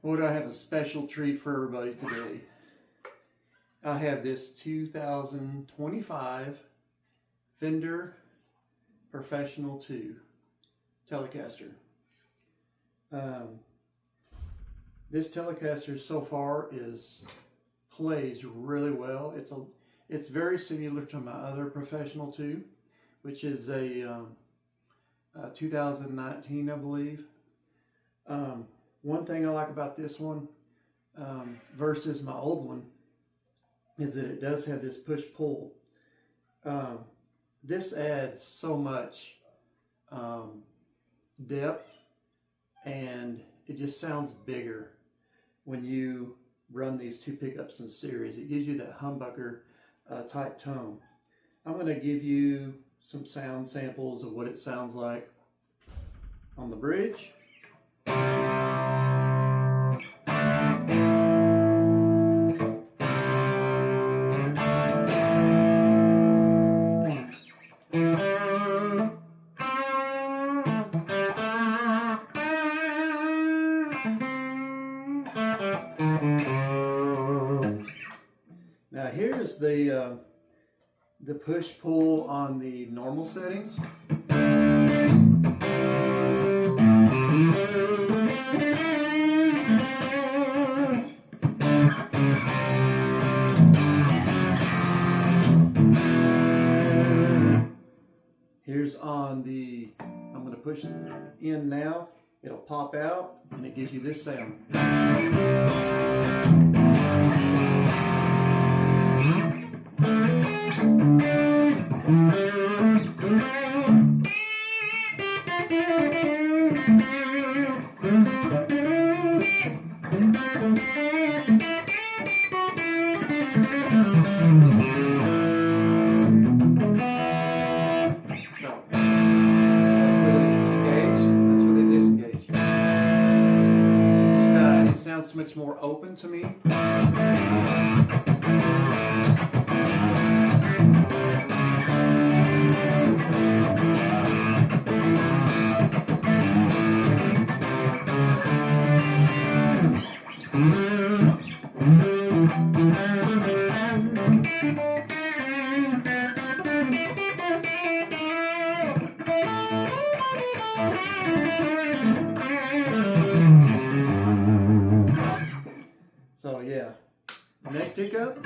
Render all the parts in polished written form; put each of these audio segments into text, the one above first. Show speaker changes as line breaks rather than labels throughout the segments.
Lord, I have a special treat for everybody today. I have this 2025 Fender Professional 2 Telecaster. This Telecaster so far plays really well. It's very similar to my other Professional 2, which is a 2019, I believe. One thing I like about this one versus my old one is that it does have this push-pull. This adds so much depth, and it just sounds bigger when you run these two pickups in series. It gives you that humbucker type tone. I'm going to give you some sound samples of what it sounds like on the bridge. Now here's the push-pull on the normal settings. Here's on the, I'm going to push it in now, it'll pop out and it gives you this sound. Sounds much more open to me. So yeah, neck pickup.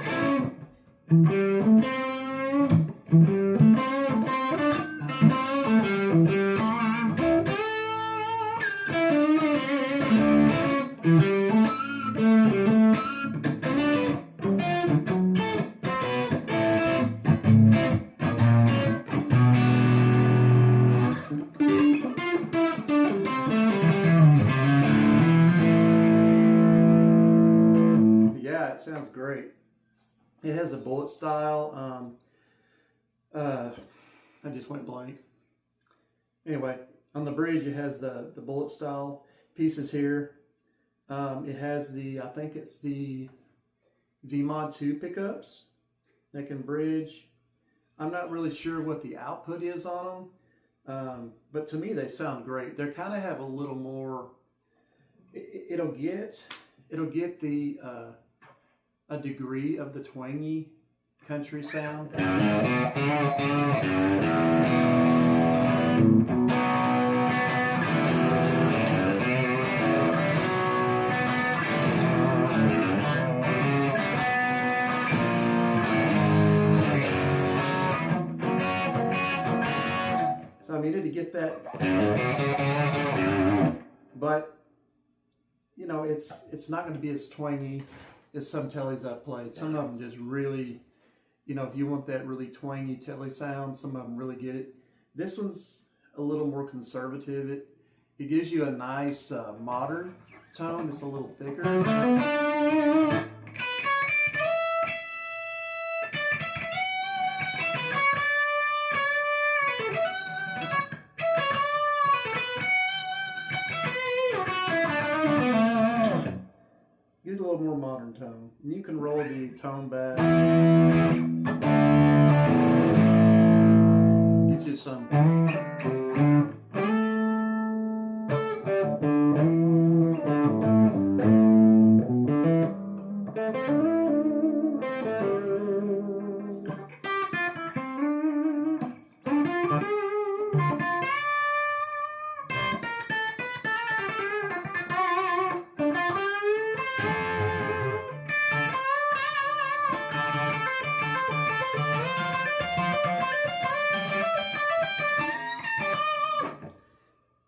It sounds great. It has a bullet style. I just went blank. Anyway, on the bridge it has the bullet style pieces here. It has I think it's the V-Mod 2 pickups that can bridge. I'm not really sure what the output is on them, but to me they sound great. They kind of have a little more. It'll get the a degree of the twangy country sound. So I needed to get that, but you know, it's not going to be as twangy as some tellies I've played. Some of them just really, you know, if you want that really twangy telly sound, some of them really get it. This one's a little more conservative. It gives you a nice modern tone. It's a little thicker. Use a little more modern tone. And you can roll the tone back. Get you some.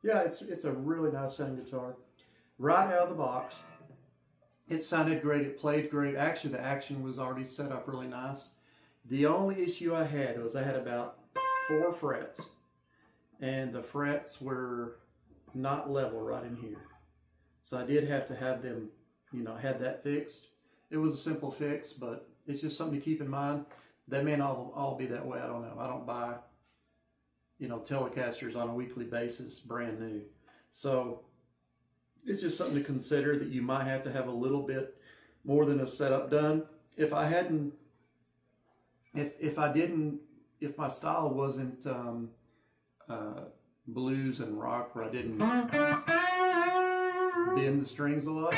Yeah, it's a really nice sounding guitar. Right out of the box, it sounded great. It played great. Actually, the action was already set up really nice. The only issue I had was I had about 4 frets, and the frets were not level right in here. So I did have to have them, you know, had that fixed. It was a simple fix, but it's just something to keep in mind. They may not all be that way. I don't know. I don't buy, you know, Telecasters on a weekly basis brand new. So it's just something to consider, that you might have to have a little bit more than a setup done. If I hadn't, if my style wasn't blues and rock, where I didn't bend the strings a lot,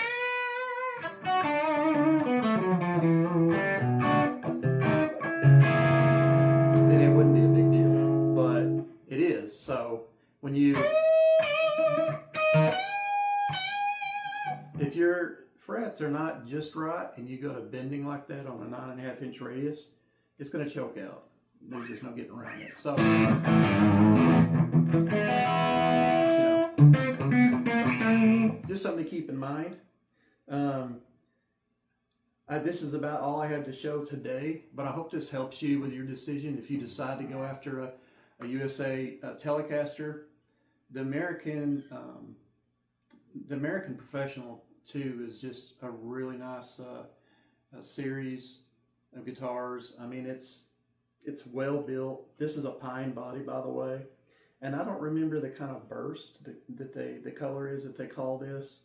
then it wouldn't be a big deal. But it is. So when if your frets are not just right and you go to bending like that on a 9.5-inch radius, it's going to choke out. There's just no getting around it. So, you know, just something to keep in mind. This is about all I have to show today, but I hope this helps you with your decision if you decide to go after a USA Telecaster. The American Professional 2 is just a really nice series of guitars. I mean, it's well built. This is a pine body, by the way, and I don't remember the kind of burst that the color is that they call this,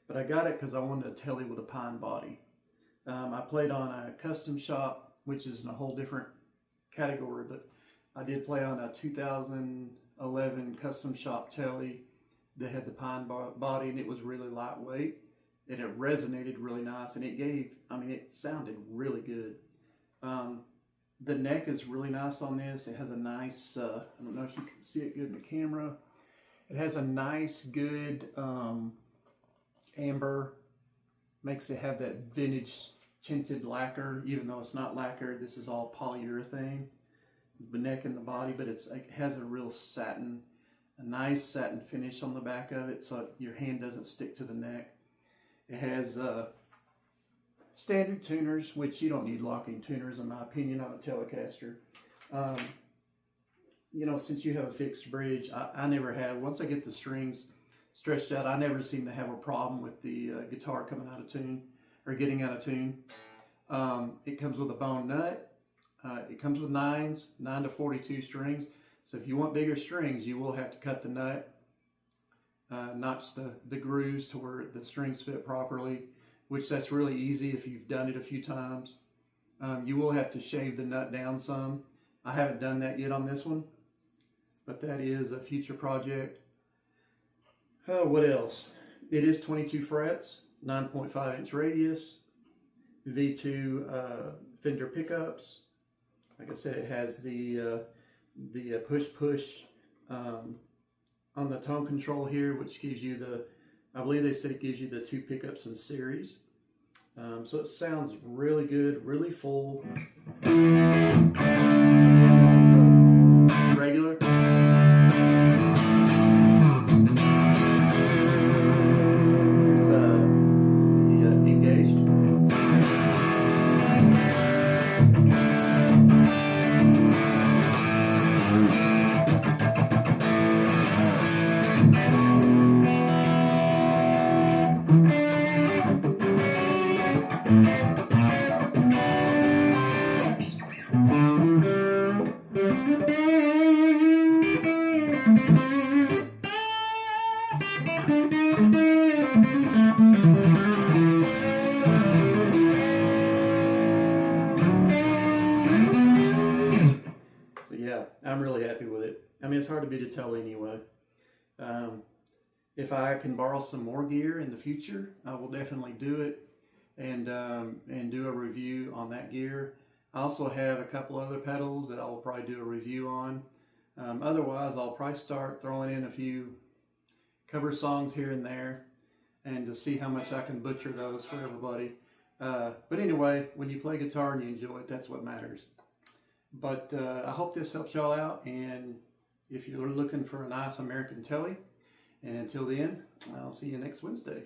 but I got it because I wanted a telly with a pine body. I played on a custom shop, which is in a whole different category, but I did play on a 2011 custom shop telly that had the pine body, and it was really lightweight, and it resonated really nice, and it sounded really good. The neck is really nice on this. It has a nice, I don't know if you can see it good in the camera. It has a nice, good amber. Makes it have that vintage tinted lacquer, even though it's not lacquer. This is all polyurethane, the neck and the body, but it has a real satin, a nice satin finish on the back of it, so your hand doesn't stick to the neck. It has standard tuners, which you don't need locking tuners, in my opinion, on a Telecaster. You know, since you have a fixed bridge, I never have. Once I get the strings stretched out, I never seem to have a problem with the guitar coming out of tune or getting out of tune. It comes with a bone nut. It comes with 9 to 42 strings. So if you want bigger strings, you will have to cut the nut, notch the grooves to where the strings fit properly, which that's really easy if you've done it a few times. You will have to shave the nut down some. I haven't done that yet on this one, but that is a future project. What else? It is 22 frets, 9.5-inch radius, V2 Fender pickups. Like I said, it has the push on the tone control here, which gives you I believe they said it gives you the 2 pickups in series. So it sounds really good, really full. Again, this is a regular. So yeah, I'm really happy with it. I mean, it's hard to beat a Tele anyway. If I can borrow some more gear in the future, I will definitely do it and do a review on that gear. I also have a couple other pedals that I will probably do a review on. Otherwise, I'll probably start throwing in a few cover songs here and there, and to see how much I can butcher those for everybody. But anyway, when you play guitar and you enjoy it, that's what matters. But I hope this helps y'all out, and if you're looking for a nice American Tele, And until then, I'll see you next Wednesday.